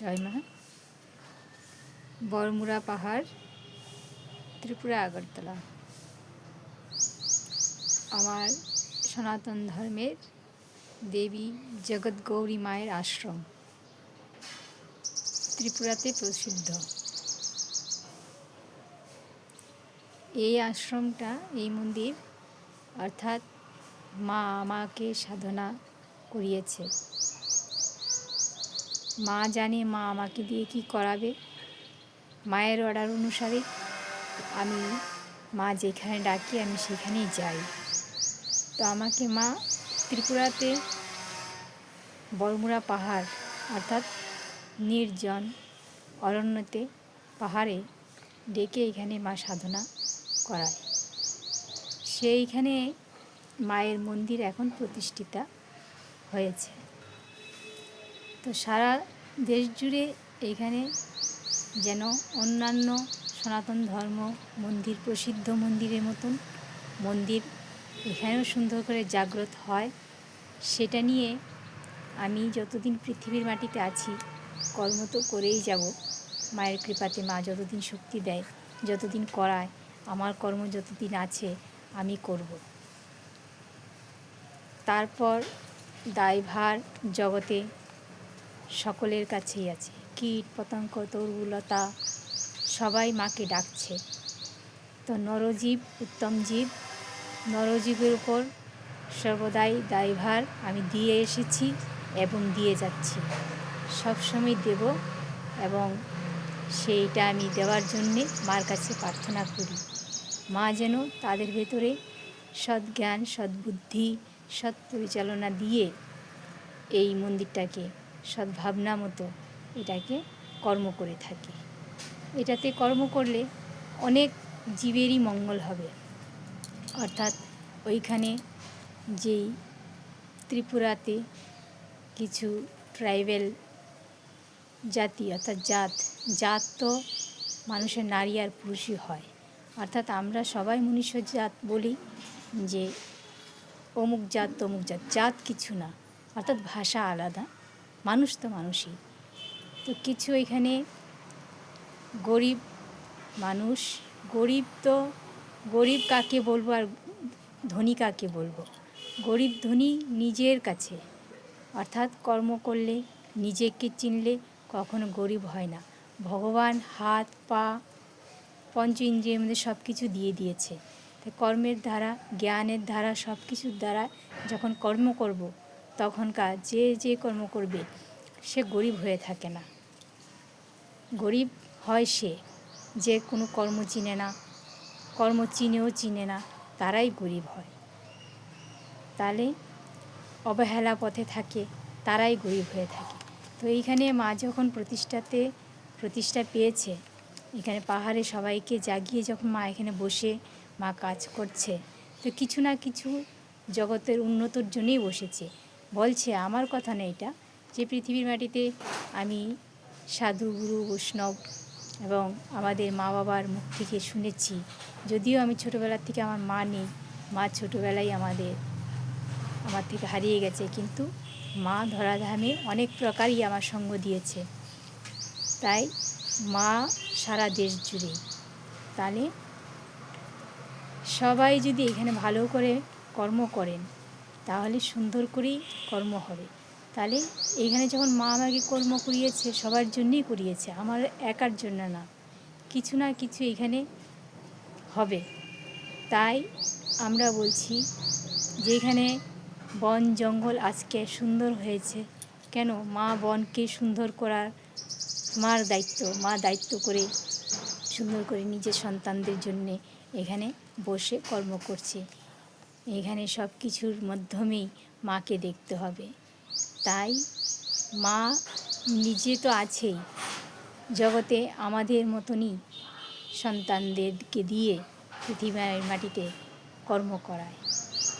জয় মা। বড়মুড়া পাহাড়, ত্রিপুরা, আগরতলা। আমার সনাতন ধর্মের দেবী জগৎগৌরী মায়ের আশ্রম ত্রিপুরাতে প্রসিদ্ধ। এই আশ্রমটা, এই মন্দির অর্থাৎ মা আমাকে সাধনা করিয়েছে। মা জানে মা আমাকে দিয়ে কি করাবে। মায়ের অর্ডার অনুসারে আমি মা যেখানে ডাকি আমি সেখানেই যাই। তো আমাকে মা ত্রিপুরাতে বড়মুড়া পাহাড় অর্থাৎ নির্জন অরণ্যতে পাহাড়ে ডেকে এখানে মা সাধনা করায়। সেইখানে মায়ের মন্দির এখন প্রতিষ্ঠিতা হয়েছে। তো সারা দেশ জুড়ে এইখানে যেন অন্যান্য সনাতন ধর্ম মন্দির, প্রসিদ্ধ মন্দিরের মতন মন্দির এখানেও সুন্দর করে জাগ্রত হয়, সেটা নিয়ে আমি যতদিন পৃথিবীর মাটিতে আছি কর্ম তো করেই যাব। মায়ের কৃপাতে মা যতদিন শক্তি দেয়, যতদিন করায়, আমার কর্ম যতদিন আছে আমি করব। তারপর দায়ভার জগতে সকলের কাছেই আছে। কীট পতঙ্গ তরুলতা সবাই মাকে ডাকছে। তো নরজীব উত্তম জীব, নরজীবের উপর সর্বদাই দায়ভার আমি দিয়ে এসেছি এবং দিয়ে যাচ্ছি, সবসময় দেব এবং সেইটা আমি দেওয়ার জন্যে মার কাছে প্রার্থনা করি। মা যেন তাদের ভেতরে সদ্জ্ঞান, সদ্বুদ্ধি, সৎ পরিচালনা দিয়ে এই মন্দিরটাকে সদ্ভাবনা মতো এটাকে কর্ম করে থাকে। এটাতে কর্ম করলে অনেক জীবেরই মঙ্গল হবে। অর্থাৎ ওইখানে যেই ত্রিপুরাতে কিছু ট্রাইবেল জাতি অর্থাৎ জাত তো মানুষের নারী আর পুরুষই হয়। অর্থাৎ আমরা সবাই মনুষ্য জাত বলি যে অমুক জাত তমুক জাত, জাত কিছু না। অর্থাৎ ভাষা আলাদা, মানুষ তো মানুষই। তো কিছু এখানে গরিব মানুষ, গরিব কাকে বলবো আর ধনী কাকে বলবো? গরিব ধনী নিজের কাছে, অর্থাৎ কর্ম করলে নিজেকে চিনলে কখনো গরিব হয় না। ভগবান হাত পা পঞ্চ ইন্দ্রিয়ের মধ্যে সব কিছু দিয়ে দিয়েছে। তাই কর্মের দ্বারা, জ্ঞানের দ্বারা, সব কিছুর দ্বারা যখন কর্ম করব তখনকার যে কর্ম করবে সে গরিব হয়ে থাকে না। গরিব হয় সে যে কোনো কর্ম চিনে না, কর্ম চিনেও চিনে না, তারাই গরিব হয়। তাহলে অবহেলা পথে থাকে, তারাই গরিব হয়ে থাকে। তো এইখানে মা যখন প্রতিষ্ঠা পেয়েছে, এখানে পাহাড়ে সবাইকে জাগিয়ে যখন মা এখানে বসে মা কাজ করছে, তো কিছু না কিছু জগতের উন্নতির জন্যই বসেছে। বলছে, আমার কথা না এটা, যে পৃথিবীর মাটিতে আমি সাধু গুরু বৈষ্ণব এবং আমাদের মা বাবার মুখ থেকে শুনেছি। যদিও আমি ছোটোবেলার থেকে আমার মা নেই, মা ছোটোবেলায় আমার থেকে হারিয়ে গেছে, কিন্তু মা ধরাধামে অনেক প্রকারই আমার সঙ্গ দিয়েছে। তাই মা সারা দেশ জুড়ে। তাহলে সবাই যদি এখানে ভালো করে কর্ম করেন তাহলে সুন্দর করেই কর্ম হবে। তাহলে এইখানে যখন মা আমাকে কর্ম করিয়েছে সবার জন্যই করিয়েছে, আমার একার জন্য না। কিছু না কিছু এখানে হবে। তাই আমরা বলছি যে এখানে বন জঙ্গল আজকে সুন্দর হয়েছে কেন? মা বনকে সুন্দর করার মা দায়িত্ব করে সুন্দর করে নিজের সন্তানদের জন্যে এখানে বসে কর্ম করছে। এখানে সব কিছুর মাধ্যমেই মাকে দেখতে হবে। তাই মা নিজে তো আছেই জগতে, আমাদের মতনই সন্তানদেরকে দিয়ে পৃথিবীর মাটিতে কর্ম করায়।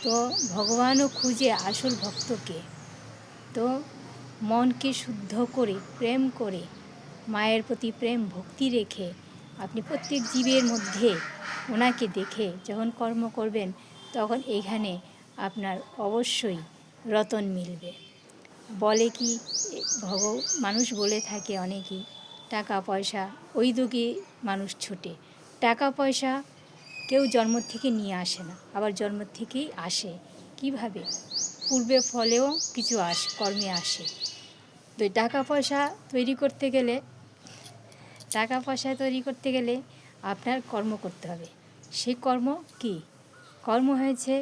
তো ভগবানও খুঁজে আসল ভক্তকে। তো মনকে শুদ্ধ করে, প্রেম করে, মায়ের প্রতি প্রেম ভক্তি রেখে আপনি প্রত্যেক জীবের মধ্যে ওনাকে দেখে যখন কর্ম করবেন তখন এখানে আপনার অবশ্যই রতন মিলবে। বলে কি মানুষ বলে থাকে অনেকেই টাকা পয়সা ওই দিকে মানুষ ছোটে। টাকা পয়সা কেউ জন্ম থেকে নিয়ে আসে না, আবার জন্ম থেকেই আসে। কিভাবে? পূর্বে ফলেও কিছু কর্মে আসে। তো টাকা পয়সা তৈরি করতে গেলে আপনার কর্ম করতে হবে। সেই কর্ম কি? কর্ম হয়েছে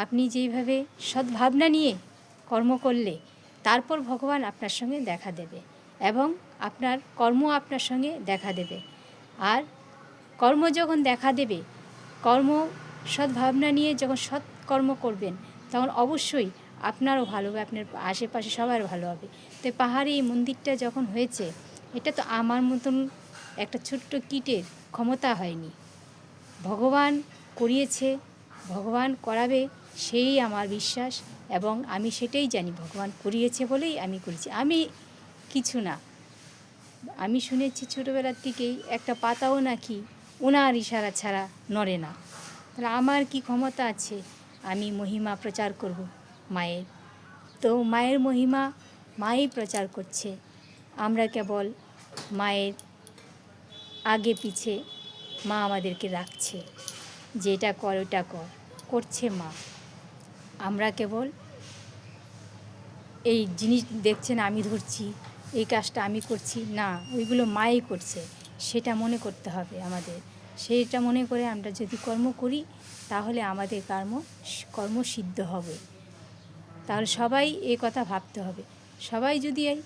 আপনি যেইভাবে সদ্ভাবনা নিয়ে কর্ম করলে তারপর ভগবান আপনার সঙ্গে দেখা দেবে এবং আপনার কর্ম আপনার সঙ্গে দেখা দেবে। আর কর্ম যখন দেখা দেবে, কর্ম সদ্ভাবনা নিয়ে যখন সৎকর্ম করবেন তখন অবশ্যই আপনারও ভালো হবে, আপনার আশেপাশে সবার ভালো হবে। তো পাহাড়ে এই মন্দিরটা যখন হয়েছে, এটা তো আমার মতন একটা ছোট্ট কীটের ক্ষমতা হয়নি। ভগবান করিয়েছে, ভগবান করাবে, সেই আমার বিশ্বাস এবং আমি সেটাই জানি ভগবান করিয়েছে বলেই আমি করেছি। আমি কিছু না। আমি শুনেছি ছোটোবেলার থেকেই একটা পাতাও নাকি ওনার ইশারা ছাড়া নড়ে না। তাহলে আমার কি ক্ষমতা আছে আমি মহিমা প্রচার করব মায়ের? তো মায়ের মহিমা মাই প্রচার করছে। আমরা কেবল মায়ের আগে পিছে মা আমাদেরকে রাখছে, যেটা কর ওটা করছে মা। আমরা কেবল এই জিনিস দেখছেন আমি ধরছি, এই কাজটা আমি করছি না, ওইগুলো মাই করছে, সেটা মনে করতে হবে আমাদের। সেইটা মনে করে আমরা যদি কর্ম করি তাহলে আমাদের কর্ম সিদ্ধ হবে। তাহলে সবাই এই কথা ভাবতে হবে। সবাই যদি এই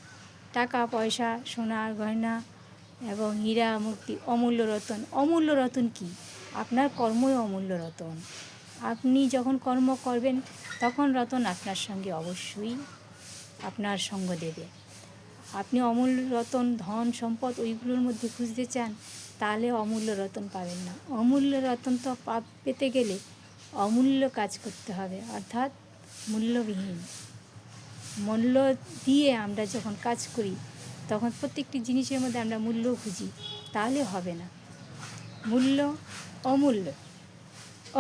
টাকা পয়সা সোনার গয়না এবং হীরা মুক্তি অমূল্য রতন কি? আপনার কর্মই অমূল্য রতন। আপনি যখন কর্ম করবেন তখন রতন আপনার সঙ্গে অবশ্যই আপনার সঙ্গ দেবে। আপনি অমূল্য রতন ধন সম্পদ ওইগুলোর মধ্যে খুঁজতে চান, তাহলে অমূল্য রতন পাবেন না। অমূল্য রতন তো পেতে গেলে অমূল্য কাজ করতে হবে, অর্থাৎ মূল্যবিহীন। মূল্য দিয়ে আমরা যখন কাজ করি তখন প্রত্যেকটি জিনিসের মধ্যে আমরা মূল্য খুঁজি, তাহলে হবে না। মূল্য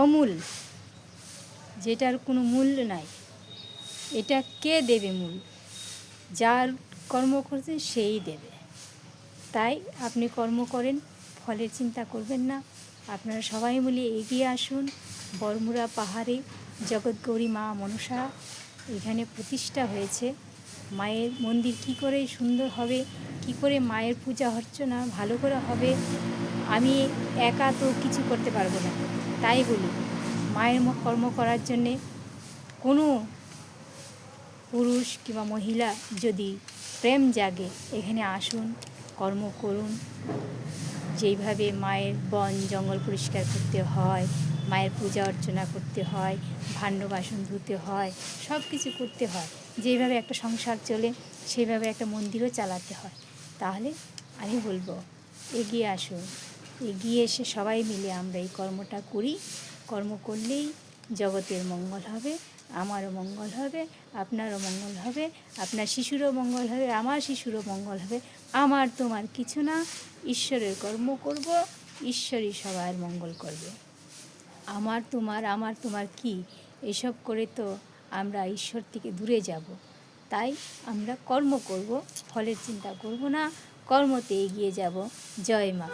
অমূল, যেটার কোনো মূল্য নাই, এটা কে দেবে? মূল যার কর্ম করছেন সেই দেবে। তাই আপনি কর্ম করেন, ফলের চিন্তা করবেন না। আপনারা সবাই মিলে এগিয়ে আসুন। বড়মুড়া পাহাড়ে জগৎগৌরী মা মনসা এখানে প্রতিষ্ঠা হয়েছে। মায়ের মন্দির কী করে সুন্দর হবে, কী করে মায়ের পূজা অর্চনা ভালো করে হবে, আমি একা তো কিছু করতে পারবো না। তাই বলি, মায়ের কর্ম করার জন্যে কোনো পুরুষ কিংবা মহিলা যদি প্রেম জাগে এখানে আসুন, কর্ম করুন। যেইভাবে মায়ের বন জঙ্গল পরিষ্কার করতে হয়, মায়ের পূজা অর্চনা করতে হয়, ভাণ্ড বাসন ধুতে হয়, সব কিছু করতে হয়, যেইভাবে একটা সংসার চলে সেইভাবে একটা মন্দিরও চালাতে হয়। তাহলে আমি বলবো এগিয়ে আসুন, এগিয়ে এসে সবাই মিলে আমরা এই কর্মটা করি। কর্ম করলেই জগতের মঙ্গল হবে, আমারও মঙ্গল হবে, আপনারও মঙ্গল হবে, আপনার শিশুরও মঙ্গল হবে, আমার শিশুরও মঙ্গল হবে। আমার তোমার কিছু না, ঈশ্বরের কর্ম করব, ঈশ্বরই সবার মঙ্গল করবে। আমার তোমার কি, এসব করে তো আমরা ঈশ্বর থেকে দূরে যাব। তাই আমরা কর্ম করব, ফলের চিন্তা করব না, কর্মতে এগিয়ে যাব। জয় মা।